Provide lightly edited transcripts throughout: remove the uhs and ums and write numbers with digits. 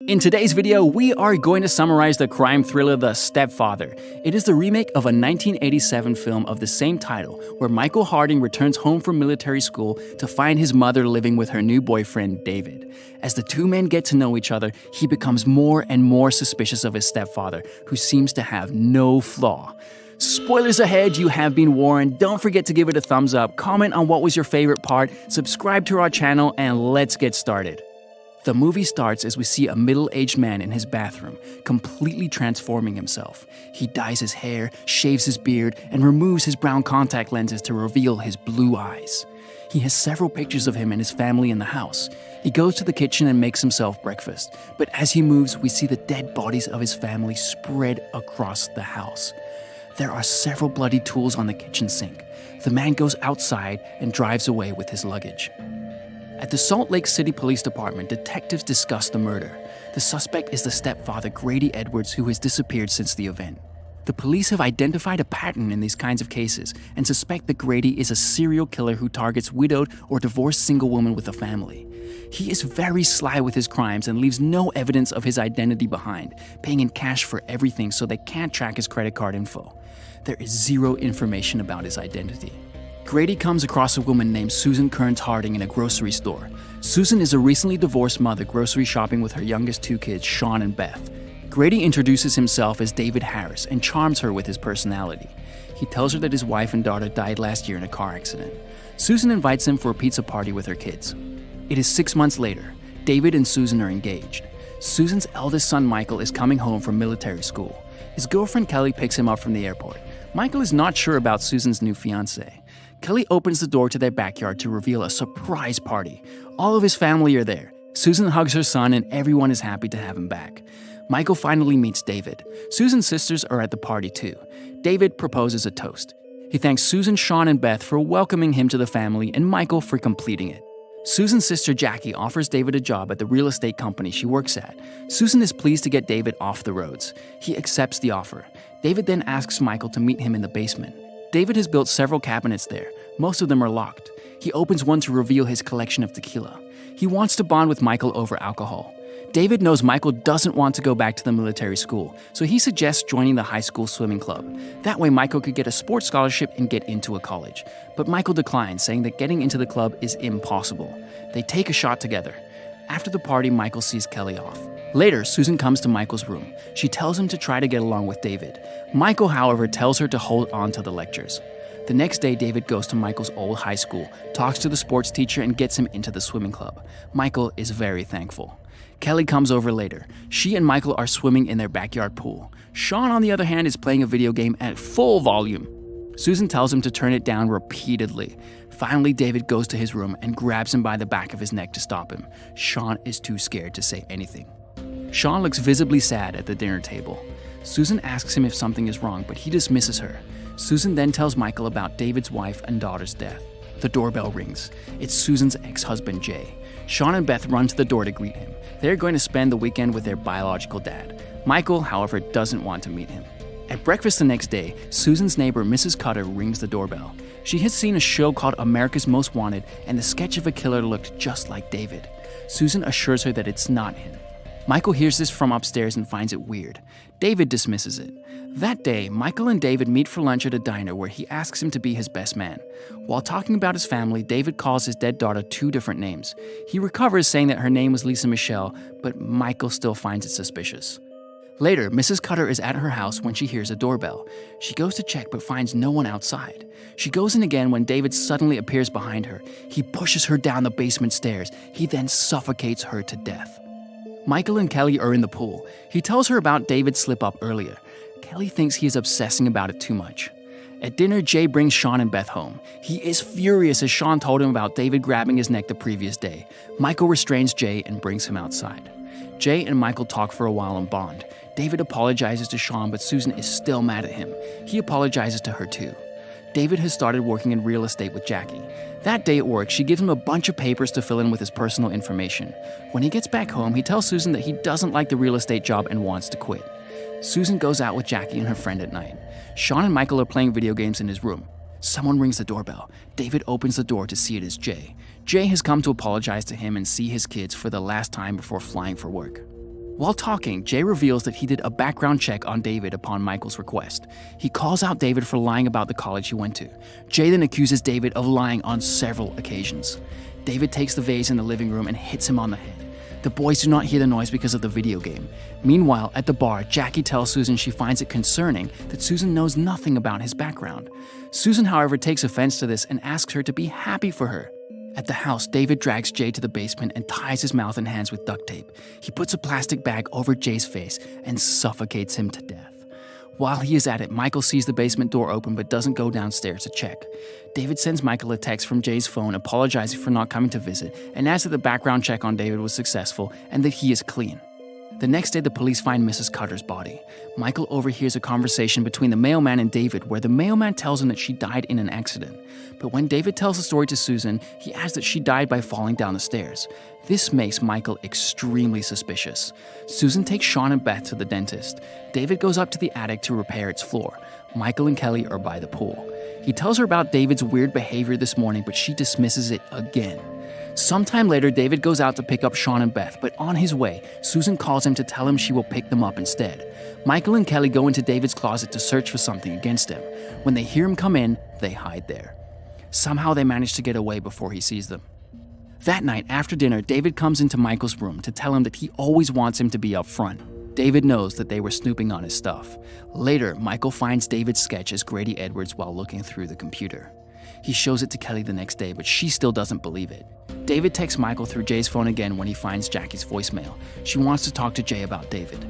In today's video, we are going to summarize the crime thriller The Stepfather. It is the remake of a 1987 film of the same title, where Michael Harding returns home from military school to find his mother living with her new boyfriend, David. As the two men get to know each other, he becomes more and more suspicious of his stepfather, who seems to have no flaw. Spoilers ahead, you have been warned. Don't forget to give it a thumbs up, comment on what was your favorite part, subscribe to our channel, and let's get started. The movie starts as we see a middle-aged man in his bathroom, completely transforming himself. He dyes his hair, shaves his beard, and removes his brown contact lenses to reveal his blue eyes. He has several pictures of him and his family in the house. He goes to the kitchen and makes himself breakfast, but as he moves, we see the dead bodies of his family spread across the house. There are several bloody tools on the kitchen sink. The man goes outside and drives away with his luggage. At the Salt Lake City Police Department, detectives discuss the murder. The suspect is the stepfather, Grady Edwards, who has disappeared since the event. The police have identified a pattern in these kinds of cases and suspect that Grady is a serial killer who targets widowed or divorced single women with a family. He is very sly with his crimes and leaves no evidence of his identity behind, paying in cash for everything so they can't track his credit card info. There is zero information about his identity. Grady comes across a woman named Susan Kearns Harding in a grocery store. Susan is a recently divorced mother grocery shopping with her youngest two kids, Sean and Beth. Grady introduces himself as David Harris and charms her with his personality. He tells her that his wife and daughter died last year in a car accident. Susan invites him for a pizza party with her kids. It is 6 months later. David and Susan are engaged. Susan's eldest son, Michael, is coming home from military school. His girlfriend, Kelly, picks him up from the airport. Michael is not sure about Susan's new fiancé. Kelly opens the door to their backyard to reveal a surprise party. All of his family are there. Susan hugs her son and everyone is happy to have him back. Michael finally meets David. Susan's sisters are at the party too. David proposes a toast. He thanks Susan, Sean, and Beth for welcoming him to the family and Michael for completing it. Susan's sister Jackie offers David a job at the real estate company she works at. Susan is pleased to get David off the roads. He accepts the offer. David then asks Michael to meet him in the basement. David has built several cabinets there. Most of them are locked. He opens one to reveal his collection of tequila. He wants to bond with Michael over alcohol. David knows Michael doesn't want to go back to the military school, so he suggests joining the high school swimming club. That way Michael could get a sports scholarship and get into a college. But Michael declines, saying that getting into the club is impossible. They take a shot together. After the party, Michael sees Kelly off. Later, Susan comes to Michael's room. She tells him to try to get along with David. Michael, however, tells her to hold on to the lectures. The next day, David goes to Michael's old high school, talks to the sports teacher, and gets him into the swimming club. Michael is very thankful. Kelly comes over later. She and Michael are swimming in their backyard pool. Sean, on the other hand, is playing a video game at full volume. Susan tells him to turn it down repeatedly. Finally, David goes to his room and grabs him by the back of his neck to stop him. Sean is too scared to say anything. Sean looks visibly sad at the dinner table. Susan asks him if something is wrong, but he dismisses her. Susan then tells Michael about David's wife and daughter's death. The doorbell rings. It's Susan's ex-husband, Jay. Sean and Beth run to the door to greet him. They're going to spend the weekend with their biological dad. Michael, however, doesn't want to meet him. At breakfast the next day, Susan's neighbor, Mrs. Cutter, rings the doorbell. She has seen a show called America's Most Wanted, and the sketch of a killer looked just like David. Susan assures her that it's not him. Michael hears this from upstairs and finds it weird. David dismisses it. That day, Michael and David meet for lunch at a diner where he asks him to be his best man. While talking about his family, David calls his dead daughter 2 different names. He recovers, saying that her name was Lisa Michelle, but Michael still finds it suspicious. Later, Mrs. Cutter is at her house when she hears a doorbell. She goes to check but finds no one outside. She goes in again when David suddenly appears behind her. He pushes her down the basement stairs. He then suffocates her to death. Michael and Kelly are in the pool. He tells her about David's slip-up earlier. Kelly thinks he is obsessing about it too much. At dinner, Jay brings Sean and Beth home. He is furious as Sean told him about David grabbing his neck the previous day. Michael restrains Jay and brings him outside. Jay and Michael talk for a while and bond. David apologizes to Sean, but Susan is still mad at him. He apologizes to her too. David has started working in real estate with Jackie. That day at work, she gives him a bunch of papers to fill in with his personal information. When he gets back home, he tells Susan that he doesn't like the real estate job and wants to quit. Susan goes out with Jackie and her friend at night. Sean and Michael are playing video games in his room. Someone rings the doorbell. David opens the door to see it is Jay. Jay has come to apologize to him and see his kids for the last time before flying for work. While talking, Jay reveals that he did a background check on David upon Michael's request. He calls out David for lying about the college he went to. Jay then accuses David of lying on several occasions. David takes the vase in the living room and hits him on the head. The boys do not hear the noise because of the video game. Meanwhile, at the bar, Jackie tells Susan she finds it concerning that Susan knows nothing about his background. Susan, however, takes offense to this and asks her to be happy for her. At the house, David drags Jay to the basement and ties his mouth and hands with duct tape. He puts a plastic bag over Jay's face and suffocates him to death. While he is at it, Michael sees the basement door open but doesn't go downstairs to check. David sends Michael a text from Jay's phone apologizing for not coming to visit and adds that the background check on David was successful and that he is clean. The next day, the police find Mrs. Cutter's body. Michael overhears a conversation between the mailman and David where the mailman tells him that she died in an accident. But when David tells the story to Susan, he adds that she died by falling down the stairs. This makes Michael extremely suspicious. Susan takes Sean and Beth to the dentist. David goes up to the attic to repair its floor. Michael and Kelly are by the pool. He tells her about David's weird behavior this morning, but she dismisses it again. Sometime later, David goes out to pick up Sean and Beth, but on his way, Susan calls him to tell him she will pick them up instead. Michael and Kelly go into David's closet to search for something against him. When they hear him come in, they hide there. Somehow they manage to get away before he sees them. That night, after dinner, David comes into Michael's room to tell him that he always wants him to be up front. David knows that they were snooping on his stuff. Later, Michael finds David's sketch as Grady Edwards while looking through the computer. He shows it to Kelly the next day, but she still doesn't believe it. David texts Michael through Jay's phone again when he finds Jackie's voicemail. She wants to talk to Jay about David.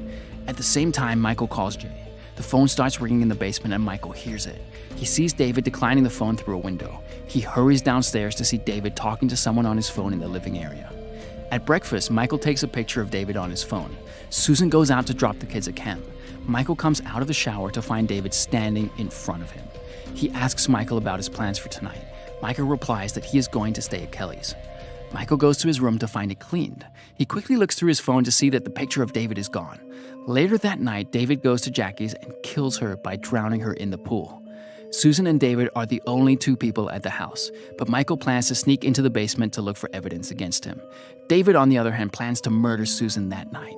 At the same time, Michael calls Jay. The phone starts ringing in the basement and Michael hears it. He sees David declining the phone through a window. He hurries downstairs to see David talking to someone on his phone in the living area. At breakfast, Michael takes a picture of David on his phone. Susan goes out to drop the kids at camp. Michael comes out of the shower to find David standing in front of him. He asks Michael about his plans for tonight. Michael replies that he is going to stay at Kelly's. Michael goes to his room to find it cleaned. He quickly looks through his phone to see that the picture of David is gone. Later that night, David goes to Jackie's and kills her by drowning her in the pool. Susan and David are the only two people at the house, but Michael plans to sneak into the basement to look for evidence against him. David, on the other hand, plans to murder Susan that night.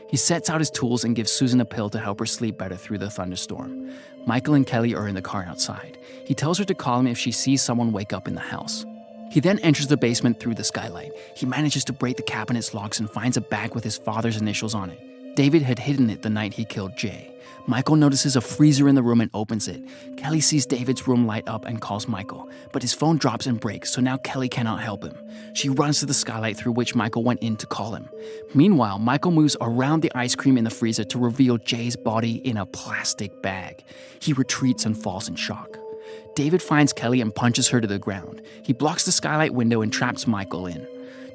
He sets out his tools and gives Susan a pill to help her sleep better through the thunderstorm. Michael and Kelly are in the car outside. He tells her to call him if she sees someone wake up in the house. He then enters the basement through the skylight. He manages to break the cabinet's locks and finds a bag with his father's initials on it. David had hidden it the night he killed Jay. Michael notices a freezer in the room and opens it. Kelly sees David's room light up and calls Michael, but his phone drops and breaks, so now Kelly cannot help him. She runs to the skylight through which Michael went in to call him. Meanwhile, Michael moves around the ice cream in the freezer to reveal Jay's body in a plastic bag. He retreats and falls in shock. David finds Kelly and punches her to the ground. He blocks the skylight window and traps Michael in.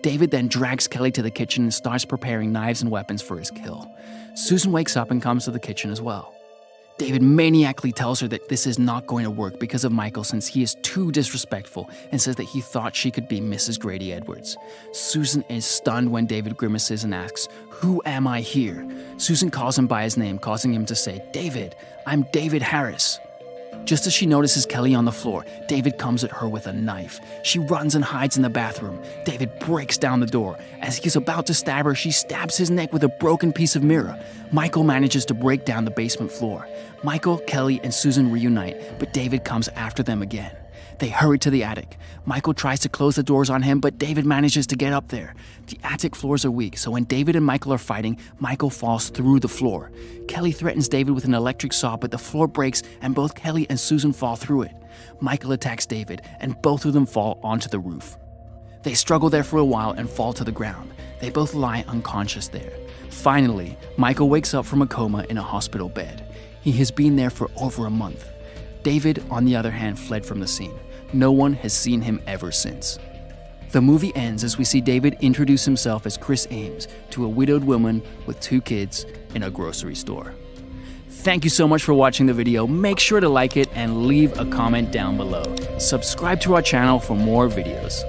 David then drags Kelly to the kitchen and starts preparing knives and weapons for his kill. Susan wakes up and comes to the kitchen as well. David maniacally tells her that this is not going to work because of Michael since he is too disrespectful and says that he thought she could be Mrs. Grady Edwards. Susan is stunned when David grimaces and asks, "Who am I here?" Susan calls him by his name, causing him to say, "David, I'm David Harris." Just as she notices Kelly on the floor, David comes at her with a knife. She runs and hides in the bathroom. David breaks down the door. As he's about to stab her, she stabs his neck with a broken piece of mirror. Michael manages to break down the basement floor. Michael, Kelly, and Susan reunite, but David comes after them again. They hurry to the attic. Michael tries to close the doors on him, but David manages to get up there. The attic floors are weak, so when David and Michael are fighting, Michael falls through the floor. Kelly threatens David with an electric saw, but the floor breaks and both Kelly and Susan fall through it. Michael attacks David, and both of them fall onto the roof. They struggle there for a while and fall to the ground. They both lie unconscious there. Finally, Michael wakes up from a coma in a hospital bed. He has been there for over a month. David, on the other hand, fled from the scene. No one has seen him ever since. The movie ends as we see David introduce himself as Chris Ames to a widowed woman with 2 kids in a grocery store. Thank you so much for watching the video. Make sure to like it and leave a comment down below. Subscribe to our channel for more videos.